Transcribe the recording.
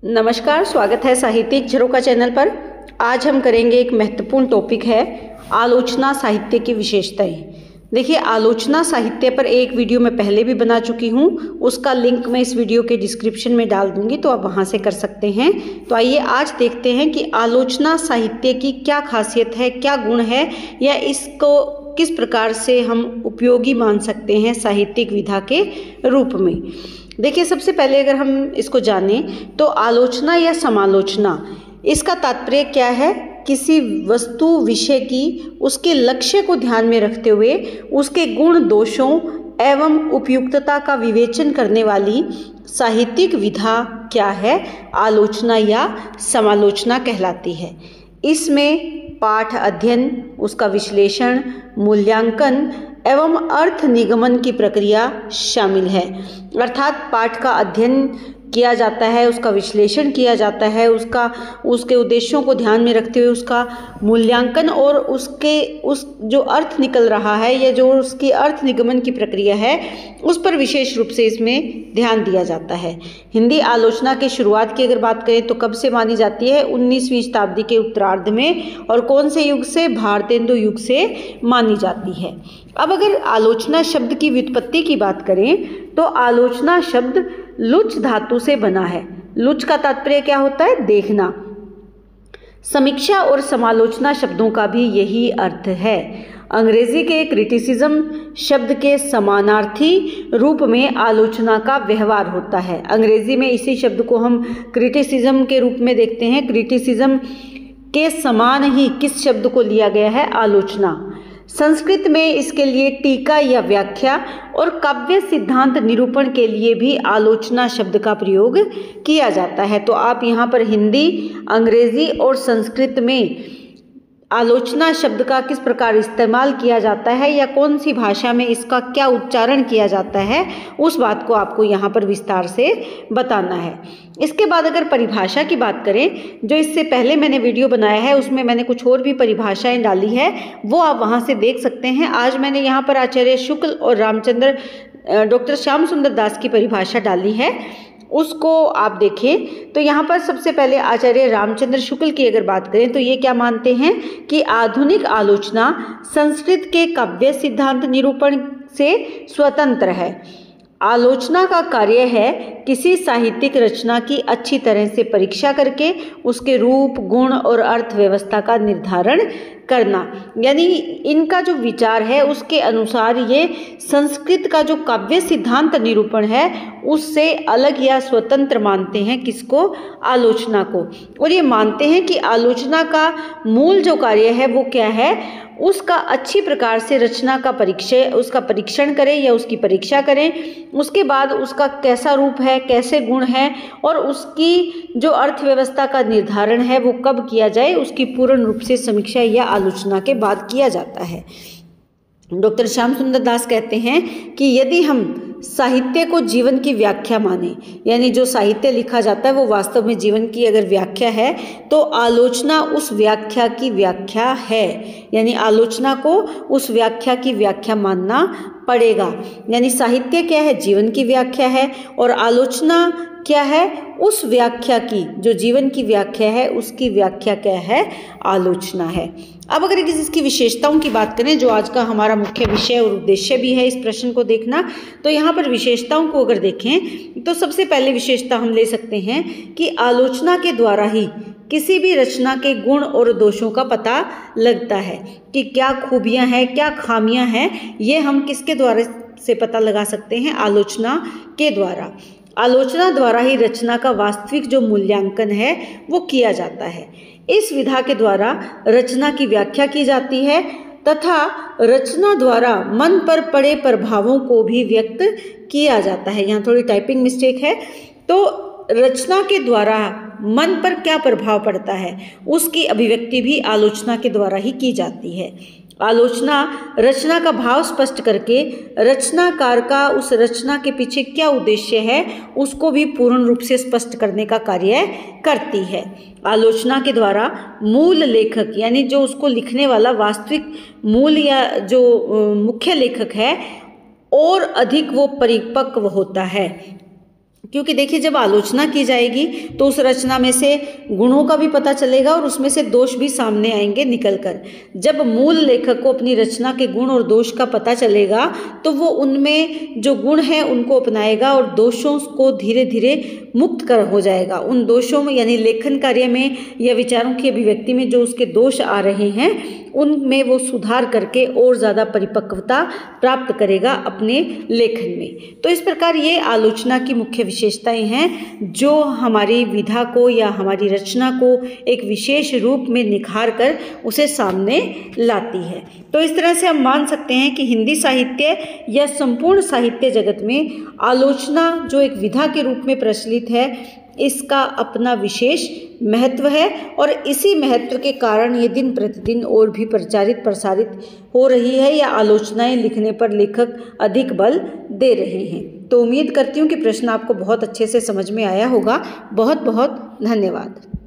नमस्कार, स्वागत है साहित्यिक झरोखा चैनल पर। आज हम करेंगे एक महत्वपूर्ण टॉपिक है आलोचना साहित्य की विशेषताएं। देखिए, आलोचना साहित्य पर एक वीडियो मैं पहले भी बना चुकी हूँ, उसका लिंक मैं इस वीडियो के डिस्क्रिप्शन में डाल दूंगी, तो आप वहाँ से कर सकते हैं। तो आइए आज देखते हैं कि आलोचना साहित्य की क्या खासियत है, क्या गुण है, या इसको किस प्रकार से हम उपयोगी मान सकते हैं साहित्यिक विधा के रूप में। देखिए, सबसे पहले अगर हम इसको जानें तो आलोचना या समालोचना, इसका तात्पर्य क्या है? किसी वस्तु विषय की उसके लक्ष्य को ध्यान में रखते हुए उसके गुण दोषों एवं उपयुक्तता का विवेचन करने वाली साहित्यिक विधा क्या है? आलोचना या समालोचना कहलाती है। इसमें पाठ अध्ययन, उसका विश्लेषण, मूल्यांकन एवं अर्थ निगमन की प्रक्रिया शामिल है। अर्थात पाठ का अध्ययन किया जाता है, उसका विश्लेषण किया जाता है, उसके उद्देश्यों को ध्यान में रखते हुए उसका मूल्यांकन और उस जो अर्थ निकल रहा है या जो उसकी अर्थ निगमन की प्रक्रिया है उस पर विशेष रूप से इसमें ध्यान दिया जाता है। हिंदी आलोचना की शुरुआत की अगर बात करें तो कब से मानी जाती है? 19वीं शताब्दी के उत्तरार्ध में। और कौन से युग से? भारतेंदु युग से मानी जाती है। अब अगर आलोचना शब्द की व्युत्पत्ति की बात करें तो आलोचना शब्द लुच धातु से बना है। लुच का तात्पर्य क्या होता है? देखना। समीक्षा और समालोचना शब्दों का भी यही अर्थ है। अंग्रेजी के क्रिटिसिज्म शब्द के समानार्थी रूप में आलोचना का व्यवहार होता है। अंग्रेजी में इसी शब्द को हम क्रिटिसिज्म के रूप में देखते हैं। क्रिटिसिज्म के समान ही किस शब्द को लिया गया है? आलोचना। संस्कृत में इसके लिए टीका या व्याख्या और काव्य सिद्धांत निरूपण के लिए भी आलोचना शब्द का प्रयोग किया जाता है। तो आप यहाँ पर हिंदी, अंग्रेजी और संस्कृत में आलोचना शब्द का किस प्रकार इस्तेमाल किया जाता है या कौन सी भाषा में इसका क्या उच्चारण किया जाता है, उस बात को आपको यहाँ पर विस्तार से बताना है। इसके बाद अगर परिभाषा की बात करें, जो इससे पहले मैंने वीडियो बनाया है उसमें मैंने कुछ और भी परिभाषाएं डाली है, वो आप वहाँ से देख सकते हैं। आज मैंने यहाँ पर आचार्य शुक्ल और रामचंद्र डॉक्टर श्याम सुंदर दास की परिभाषा डाली है, उसको आप देखें। तो यहाँ पर सबसे पहले आचार्य रामचंद्र शुक्ल की अगर बात करें तो ये क्या मानते हैं कि आधुनिक आलोचना संस्कृत के काव्य सिद्धांत निरूपण से स्वतंत्र है। आलोचना का कार्य है किसी साहित्यिक रचना की अच्छी तरह से परीक्षा करके उसके रूप, गुण और अर्थव्यवस्था का निर्धारण करना। यानी इनका जो विचार है उसके अनुसार ये संस्कृत का जो काव्य सिद्धांत निरूपण है उससे अलग या स्वतंत्र मानते हैं। किसको? आलोचना को। और ये मानते हैं कि आलोचना का मूल जो कार्य है वो क्या है? उसका अच्छी प्रकार से रचना का उसका परीक्षण करें या उसकी परीक्षा करें, उसके बाद उसका कैसा रूप है, कैसे गुण है और उसकी जो अर्थव्यवस्था का निर्धारण है वो कब किया जाए, उसकी पूर्ण रूप से समीक्षा या आलोचना के बाद किया जाता है। डॉक्टर श्याम सुंदर दास कहते हैं कि यदि हम साहित्य को जीवन की व्याख्या माने, यानी जो साहित्य लिखा जाता है वो वास्तव में जीवन की अगर व्याख्या है तो आलोचना उस व्याख्या की व्याख्या है। यानी आलोचना को उस व्याख्या की व्याख्या मानना पड़ेगा। यानी साहित्य क्या है? जीवन की व्याख्या है। और आलोचना क्या है? उस व्याख्या की, जो जीवन की व्याख्या है उसकी व्याख्या क्या है? आलोचना है। अब अगर इसकी विशेषताओं की बात करें, जो आज का हमारा मुख्य विषय और उद्देश्य भी है इस प्रश्न को देखना, तो यहाँ पर विशेषताओं को अगर देखें तो सबसे पहले विशेषता हम ले सकते हैं कि आलोचना के द्वारा ही किसी भी रचना के गुण और दोषों का पता लगता है कि क्या खूबियाँ हैं, क्या खामियाँ हैं। ये हम किसके द्वारा से पता लगा सकते हैं? आलोचना के द्वारा। आलोचना द्वारा ही रचना का वास्तविक जो मूल्यांकन है वो किया जाता है। इस विधा के द्वारा रचना की व्याख्या की जाती है तथा रचना द्वारा मन पर पड़े प्रभावों को भी व्यक्त किया जाता है। यहाँ थोड़ी टाइपिंग मिस्टेक है। तो रचना के द्वारा मन पर क्या प्रभाव पड़ता है उसकी अभिव्यक्ति भी आलोचना के द्वारा ही की जाती है। आलोचना रचना का भाव स्पष्ट करके रचनाकार का उस रचना के पीछे क्या उद्देश्य है उसको भी पूर्ण रूप से स्पष्ट करने का कार्य करती है। आलोचना के द्वारा मूल लेखक, यानी जो उसको लिखने वाला वास्तविक मूल या जो मुख्य लेखक है, और अधिक वो परिपक्व होता है। क्योंकि देखिए जब आलोचना की जाएगी तो उस रचना में से गुणों का भी पता चलेगा और उसमें से दोष भी सामने आएंगे निकल कर। जब मूल लेखक को अपनी रचना के गुण और दोष का पता चलेगा तो वो उनमें जो गुण हैं उनको अपनाएगा और दोषों को धीरे धीरे मुक्त कर हो जाएगा। उन दोषों में यानी लेखन कार्य में या विचारों की अभिव्यक्ति में जो उसके दोष आ रहे हैं उनमें वो सुधार करके और ज़्यादा परिपक्वता प्राप्त करेगा अपने लेखन में। तो इस प्रकार ये आलोचना की मुख्य विशेषताएं हैं जो हमारी विधा को या हमारी रचना को एक विशेष रूप में निखार कर उसे सामने लाती है। तो इस तरह से हम मान सकते हैं कि हिंदी साहित्य या संपूर्ण साहित्य जगत में आलोचना जो एक विधा के रूप में प्रचलित है इसका अपना विशेष महत्व है और इसी महत्व के कारण ये दिन प्रतिदिन और भी प्रसारित हो रही है या आलोचनाएं लिखने पर लेखक अधिक बल दे रहे हैं। तो उम्मीद करती हूँ कि प्रश्न आपको बहुत अच्छे से समझ में आया होगा। बहुत बहुत धन्यवाद।